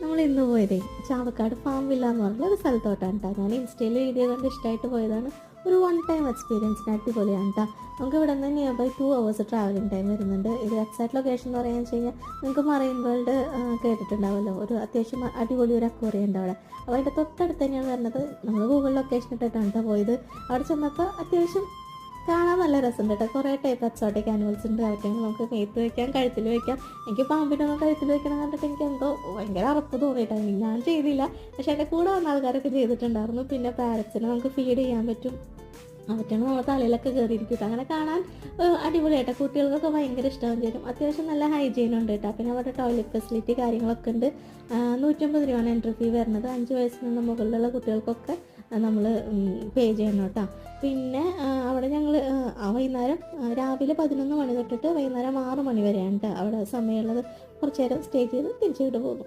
നമ്മൾ ഇന്ന് പോയതേ ചാവക്കാട് ഫാം വില്ല എന്ന് പറഞ്ഞ ഒരു സ്ഥലത്തോട്ടാണ് കേട്ടോ. ഞാൻ ഇൻസ്റ്റയിൽ വീഡിയോ കണ്ട് ഇഷ്ടമായിട്ട് പോയതാണ്. ഒരു വൺ ടൈം എക്സ്പീരിയൻസിന് അടിപൊളിയാണ് കേട്ടോ. നമുക്ക് ഇവിടെ നിന്ന് nearby 2 hours travelling time വരുന്നുണ്ട്. ഇത് എക്സാക്ട് ലൊക്കേഷൻ എന്ന് പറയുകയെന്ന് വെച്ച് കഴിഞ്ഞാൽ നിങ്ങൾക്ക് മറൈൻ വേൾഡ് കേട്ടിട്ടുണ്ടാവുമല്ലോ. ഒരു അത്യാവശ്യം അടിപൊളി ഒരു അക്വേറിയം ഉണ്ട് അവിടെ. അപ്പോൾ അതിൻ്റെ തൊട്ടടുത്ത് തന്നെയാണ് വരുന്നത്. നമ്മൾ ഗൂഗിൾ ലൊക്കേഷൻ ഇട്ടിട്ടാണ് കേട്ടോ പോയത്. അവിടെ ചെന്നപ്പോൾ അത്യാവശ്യം കാണാൻ നല്ല രസമുണ്ട് കേട്ടോ. കുറേ ടൈപ്പ് എക്സോട്ടിക് ആനിമൽസ് ഉണ്ട്. അവർക്ക് നമുക്ക് മേത്ത് വയ്ക്കാം, കഴുത്തിൽ വയ്ക്കാം. എനിക്ക് പാമ്പിനൊന്നും കഴുത്തിൽ വയ്ക്കണം കണ്ടിട്ട് എനിക്ക് എന്തോ ഭയങ്കര അറപ്പ് തോന്നിയിട്ടാണ്. ഞാൻ ചെയ്തില്ല, പക്ഷെ എൻ്റെ കൂടെ വന്ന ആൾക്കാരൊക്കെ ചെയ്തിട്ടുണ്ടായിരുന്നു. പിന്നെ പാരറ്റ്സിനെ നമുക്ക് ഫീഡ് ചെയ്യാൻ പറ്റും. അവറ്റാണ് നമ്മൾ തലയിലൊക്കെ കയറിയിരിക്കും. അങ്ങനെ കാണാൻ അടിപൊളിയായിട്ടോ. കുട്ടികൾക്കൊക്കെ ഭയങ്കര ഇഷ്ടമാവും ചെയ്യും. അത്യാവശ്യം നല്ല ഹൈജീൻ ഉണ്ട് കേട്ടോ. പിന്നെ അവിടെ ടോയ്ലറ്റ് ഫെസിലിറ്റി കാര്യങ്ങളൊക്കെ ഉണ്ട്. 150 രൂപയാണ് എൻട്രി ഫീ വരുന്നത്. 5 വയസ്സിൽ നിന്ന് മുകളിലുള്ള കുട്ടികൾക്കൊക്കെ നമ്മൾ പേ ചെയ്യണം കേട്ടോ. പിന്നെ അവിടെ ഞങ്ങൾ വൈകുന്നേരം രാവിലെ 11 മണി തൊട്ടിട്ട് വൈകുന്നേരം 6 മണി വരെയാണ് കേട്ടോ അവിടെ സമയമുള്ളത്. കുറച്ച് നേരം സ്റ്റേ ചെയ്ത് തിരിച്ചുവിട്ട് പോകുന്നു.